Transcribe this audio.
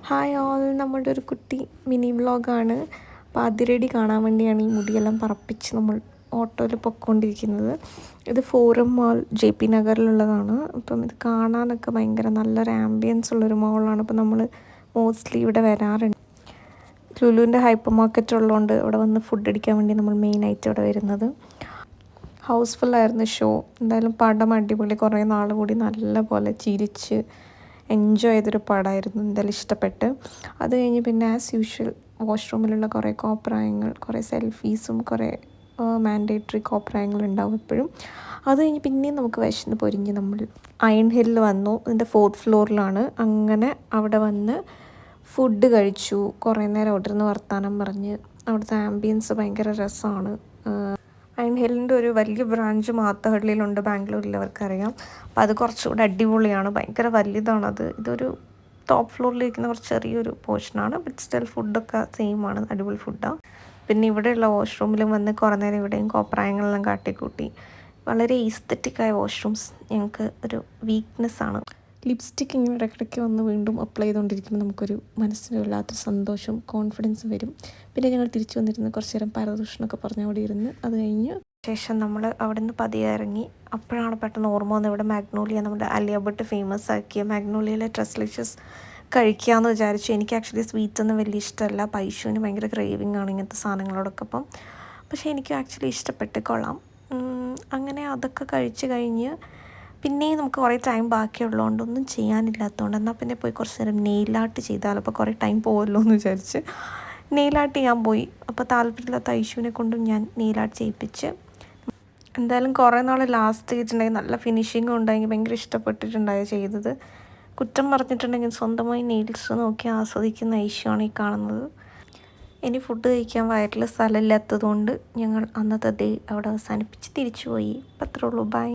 Hi all, നമ്മളുടെ ഒരു കുട്ടി മിനി വ്ളോഗാണ്. അപ്പോൾ അതിരടി കാണാൻ വേണ്ടിയാണ് ഈ മുടിയെല്ലാം പറപ്പിച്ച് നമ്മൾ ഓട്ടോയിൽ പൊയ്ക്കൊണ്ടിരിക്കുന്നത്. ഇത് ഫോറം മാൾ JP നഗറിലുള്ളതാണ്. അപ്പം ഇത് കാണാനൊക്കെ ഭയങ്കര നല്ലൊരു ആംബിയൻസ് ഉള്ളൊരു മോളാണ്. അപ്പോൾ നമ്മൾ മോസ്റ്റ്ലി ഇവിടെ വരാറുണ്ട്. ലുലുവിൻ്റെ ഹൈപ്പർ മാർക്കറ്റ് ഉള്ളതുകൊണ്ട് ഇവിടെ വന്ന് ഫുഡ് അടിക്കാൻ വേണ്ടി നമ്മൾ മെയിനായിട്ട് ഇവിടെ വരുന്നത്. ഹൗസ്ഫുള്ളായിരുന്നു ഷോ. എന്തായാലും പടം അടിപൊളി. കുറേ നാൾ കൂടി നല്ല പോലെ ചിരിച്ച് എൻജോയ് ചെയ്തൊരു പടമായിരുന്നു. എന്തായാലും ഇഷ്ടപ്പെട്ട്. അത് കഴിഞ്ഞ് പിന്നെ ആസ് യൂഷ്വൽ വാഷ്റൂമിലുള്ള കുറേ കോപ്രായങ്ങൾ, കുറേ സെൽഫീസും, കുറേ മാൻഡേറ്ററി കോപ്രായങ്ങളുണ്ടാവും എപ്പോഴും. അത് കഴിഞ്ഞ് പിന്നെയും നമുക്ക് വിശന്ന് പൊരിഞ്ഞ് നമ്മൾ അയൺ ഹില്ലിൽ വന്നു. ഇതിൻ്റെ 4th ഫ്ലോറിലാണ്. അങ്ങനെ അവിടെ വന്ന് ഫുഡ് കഴിച്ചു. കുറേ നേരം അവിടെ ഇരുന്ന് വർത്താനം പറഞ്ഞ്. അവിടുത്തെ ആംബിയൻസ് ഭയങ്കര രസമാണ്. അയൺ ഹില്ലിൻ്റെ ഒരു വലിയ ബ്രാഞ്ച് മാത്തഹള്ളിയിലുണ്ട്, ബാംഗ്ലൂരിൽ അവർക്കറിയാം. അപ്പോൾ അത് കുറച്ചുകൂടെ അടിപൊളിയാണ്. ഭയങ്കര വലുതാണത്. ഇതൊരു ടോപ്പ് ഫ്ലോറിലിരിക്കുന്ന കുറച്ച് ചെറിയൊരു പോർഷനാണ്. ബട്ട് സ്റ്റിൽ ഫുഡൊക്കെ സെയിമാണ്, അടിപൊളി ഫുഡാണ്. പിന്നെ ഇവിടെയുള്ള വാഷ്റൂമിലും വന്ന് കുറേ നേരം ഇവിടെയും കോപ്രായങ്ങളെല്ലാം കാട്ടിക്കൂട്ടി. വളരെ ഈസ്തറ്റിക്കായ വാഷ്റൂംസ് ഞങ്ങൾക്ക് ഒരു വീക്ക്നെസ്സാണ്. ലിപ്സ്റ്റിക്ക് ഇങ്ങനെ ഇടയ്ക്കിടയ്ക്ക് വന്ന് വീണ്ടും അപ്ലൈ ചെയ്തുകൊണ്ടിരിക്കുമ്പോൾ നമുക്കൊരു മനസ്സിന് വല്ലാത്തൊരു സന്തോഷം, കോൺഫിഡൻസ് വരും. പിന്നെ ഞങ്ങൾ തിരിച്ചു വന്നിരുന്ന് കുറച്ച് നേരം പരദൂഷണമൊക്കെ പറഞ്ഞ് അവിടെ ഇരുന്ന്. അത് കഴിഞ്ഞ് ശേഷം നമ്മൾ അവിടെ നിന്ന് പതിയെ ഇറങ്ങി. അപ്പോഴാണ് പെട്ടെന്ന് ഓർമ്മ വന്നത് ഇവിടെ മാഗ്നോളിയ, നമ്മുടെ അലിയ ഭട്ട് ഫേമസ് ആക്കിയ മാഗ്നോളിയയിലെ ട്രസ്ലിഷ്യസ് കഴിക്കാമെന്ന് വിചാരിച്ചു. എനിക്ക് ആക്ച്വലി സ്വീറ്റൊന്നും വലിയ ഇഷ്ടമല്ല. പൈശുവിന് ഭയങ്കര ക്രേവിംഗ് ആണ് ഇങ്ങനത്തെ സാധനങ്ങളോടൊക്കെ. പക്ഷേ എനിക്ക് ആക്ച്വലി ഇഷ്ടപ്പെട്ട് കൊള്ളാം. അങ്ങനെ അതൊക്കെ കഴിച്ച് കഴിഞ്ഞ് പിന്നെയും നമുക്ക് കുറേ ടൈം ബാക്കിയുള്ളതുകൊണ്ട് ഒന്നും ചെയ്യാനില്ലാത്തതുകൊണ്ട് എന്നാൽ പിന്നെ പോയി കുറച്ച് നേരം നെയിൽ ആർട്ട് ചെയ്താൽ അപ്പോൾ കുറേ ടൈം പോകുമല്ലോ എന്ന് വിചാരിച്ച് നെയിൽ ആർട്ട് ചെയ്യാൻ പോയി. അപ്പോൾ താല്പര്യമില്ലാത്ത ഐശുവിനെ കൊണ്ടും ഞാൻ നെയിൽ ആർട്ട് ചെയ്യിപ്പിച്ച്. എന്തായാലും കുറേ നാൾ ലാസ്റ്റ് ചെയ്തിട്ടുണ്ടെങ്കിൽ നല്ല ഫിനിഷിങ്ങും ഉണ്ടായെങ്കിൽ ഭയങ്കര ഇഷ്ടപ്പെട്ടിട്ടുണ്ടായി ചെയ്തത്. കുറ്റം പറഞ്ഞിട്ടുണ്ടെങ്കിൽ സ്വന്തമായി നെയിൽസ് നോക്കി ആസ്വദിക്കുന്ന ഐശുവാണ് ഈ കാണുന്നത്. ഇനി ഫുഡ് കഴിക്കാൻ വയറ്റിൽ സ്ഥലമില്ലാത്തതുകൊണ്ട് ഞങ്ങൾ അന്നത്തെ ഡേ അവിടെ അവസാനിപ്പിച്ച് തിരിച്ചു പോയി. അപ്പം അത്രേ ഉള്ളൂ. ബൈ.